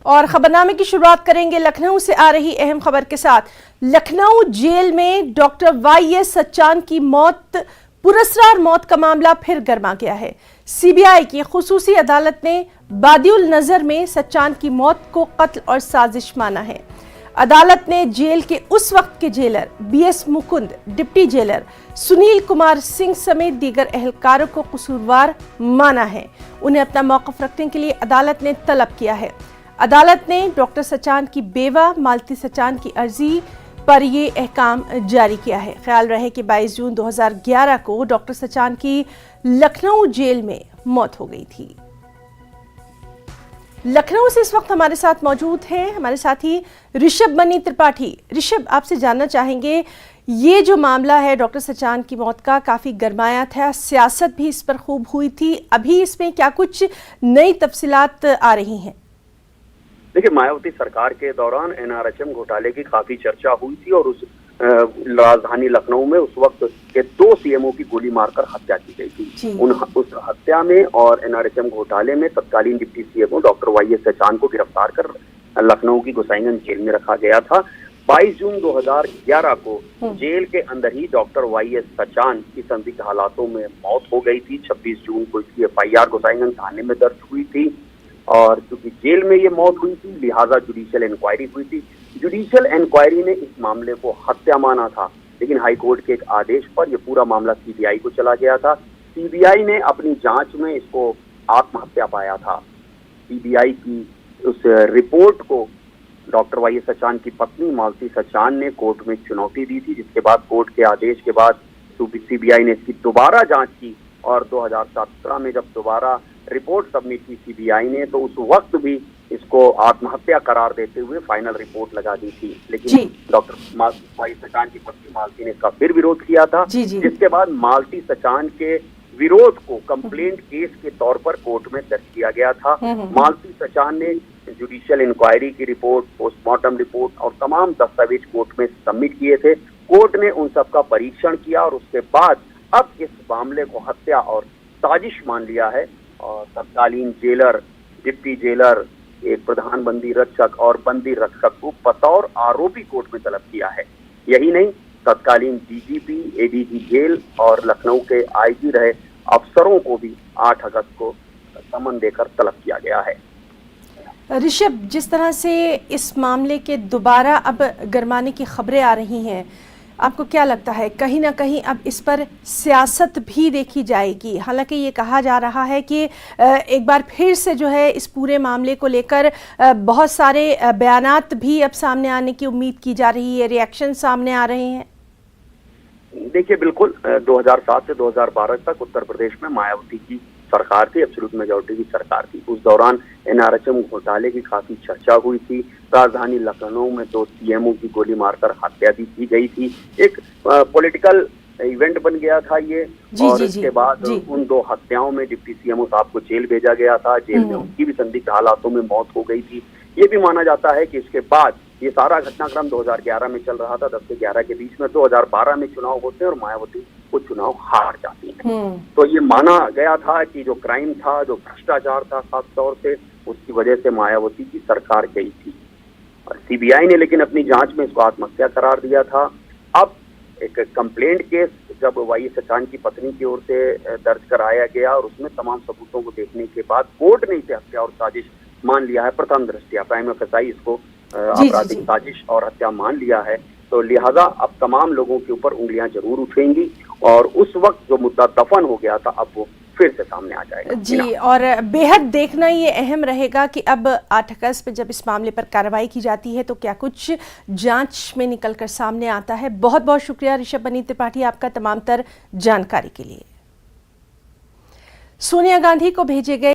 और खबरनामे की शुरुआत करेंगे लखनऊ से आ रही अहम खबर के साथ। लखनऊ जेल में डॉक्टर वाईएस सचान की मौत, पुरस्कार मौत का मामला फिर गर्मा गया है। सीबीआई की खुसूसी अदालत ने बादिउल नजर में सचान की मौत को कत्ल और साजिश माना है। अदालत ने जेल के उस वक्त के jailer BS Mukund, deputy jailer Sunil Kumar Singh समेत दीगर एहलकारों को कसूरवार माना है। उन्हें अपना मौक़िफ़ रखने के लिए अदालत ने तलब किया है। अदालत ने डॉक्टर सचान की बेवा मालती सचान की अर्जी पर ये अहकाम जारी किया है। ख्याल रहे कि 22 जून 2011 को डॉक्टर सचान की लखनऊ जेल में मौत हो गई थी। लखनऊ से इस वक्त हमारे साथ मौजूद हैं हमारे साथी ऋषभ मनी त्रिपाठी। ऋषभ, आपसे जानना चाहेंगे, ये जो मामला है डॉक्टर सचान की मौत का, काफ़ी गरमाया था, सियासत भी इस पर खूब हुई थी। अभी इसमें क्या कुछ नई तफसीलात आ रही हैं? देखिए, मायावती सरकार के दौरान एनआरएचएम घोटाले की काफी चर्चा हुई थी और उस राजधानी लखनऊ में उस वक्त के 2 सीएमओ की गोली मारकर हत्या की गई थी। उस हत्या में और एनआरएचएम घोटाले में तत्कालीन deputy CMO doctor YS Sachan को गिरफ्तार कर लखनऊ की गोसाईगंज जेल में रखा गया था। 22 जून 2011 को जेल के अंदर ही डॉक्टर वाईएस सचान की संदिग्ध हालातों में मौत हो गई थी। 26 जून को इसकी एफआईआर गोसाईगंज थाने में दर्ज हुई थी और चूंकि जेल में ये मौत हुई थी लिहाजा जुडिशियल इंक्वायरी हुई थी। जुडिशियल इंक्वायरी ने इस मामले को हत्या माना था, लेकिन हाईकोर्ट के एक आदेश पर यह पूरा मामला सीबीआई को चला गया था। सीबीआई ने अपनी जांच में इसको आत्महत्या पाया था। सीबीआई की उस रिपोर्ट को डॉक्टर वाईएस सचान की पत्नी मालती सचान ने कोर्ट में चुनौती दी थी, जिसके बाद कोर्ट के आदेश के बाद सीबीआई ने इसकी दोबारा जांच की और 2017 में जब दोबारा रिपोर्ट सबमिट की सीबीआई ने, तो उस वक्त भी इसको आत्महत्या करार देते हुए फाइनल रिपोर्ट लगा दी थी। लेकिन डॉक्टर वाईएस सचान की पत्नी मालती ने इसका फिर विरोध किया था, जिसके बाद मालती सचान के विरोध को कंप्लेंट केस के तौर पर कोर्ट में दर्ज किया गया था। मालती सचान ने जुडिशियल इंक्वायरी की रिपोर्ट, पोस्टमार्टम रिपोर्ट और तमाम दस्तावेज कोर्ट में सबमिट किए थे। कोर्ट ने उन सबका परीक्षण किया और उसके बाद अब इस मामले को हत्या और साजिश मान लिया है और तत्कालीन जेलर, डिप्टी जेलर, एक प्रधान बंदी रक्षक और बंदी रक्षक को बतौर आरोपी कोर्ट में तलब किया है। यही नहीं, तत्कालीन डीजीपी, एडीजी जेल और लखनऊ के आईजी रहे अफसरों को भी 8 अगस्त को समन देकर तलब किया गया है। ऋषभ, जिस तरह से इस मामले के दोबारा अब गरमाने की खबरें आ रही हैं, आपको क्या लगता है कहीं ना कहीं अब इस पर सियासत भी देखी जाएगी? हालांकि ये कहा जा रहा है कि एक बार फिर से जो है इस पूरे मामले को लेकर बहुत सारे बयानात भी अब सामने आने की उम्मीद की जा रही है, रिएक्शन सामने आ रहे हैं। देखिए, बिल्कुल 2007 से 2012 तक उत्तर प्रदेश में मायावती की सरकार थी, एब्सोल्यूट मेजॉरिटी की सरकार थी। उस दौरान एनआरएचएम घोटाले की काफी चर्चा हुई थी। राजधानी लखनऊ में 2 सीएमओ की गोली मारकर हत्या भी की गई थी। एक पॉलिटिकल इवेंट बन गया था ये। और इसके बाद उन 2 हत्याओं में डिप्टी सीएमओ साहब को जेल भेजा गया था। जेल में उनकी भी संदिग्ध हालातों में मौत हो गई थी। ये भी माना जाता है कि इसके बाद ये सारा घटनाक्रम 2011 में चल रहा था। 10 से 11 के बीच में 2012 में चुनाव होते हैं और मायावती वो चुनाव हार जाती है। तो ये माना गया था कि जो क्राइम था, जो भ्रष्टाचार था खास तौर से, उसकी वजह से मायावती की सरकार गई थी। और सीबीआई ने लेकिन अपनी जांच में इसको आत्महत्या करार दिया था। अब एक कंप्लेंट केस जब वाईएस सचान की पत्नी की ओर से दर्ज कराया गया और उसमें तमाम सबूतों को देखने के बाद कोर्ट ने इसे हत्या और साजिश मान लिया है। प्रथम दृष्टया प्राइमा फेसाई इसको आपराधिक साजिश और हत्या मान लिया है। तो लिहाजा अब तमाम लोगों के ऊपर उंगलियां जरूर उठेंगी और उस वक्त जो मुद्दा दफन हो गया था अब वो फिर से सामने आ जाएगा। जी, और बेहद देखना ये अहम रहेगा कि अब 8 अगस्त पे जब इस मामले पर कार्रवाई की जाती है तो क्या कुछ जांच में निकलकर सामने आता है। बहुत बहुत शुक्रिया ऋषभ मनी त्रिपाठी आपका तमाम तर जानकारी के लिए। सोनिया गांधी को भेजे गए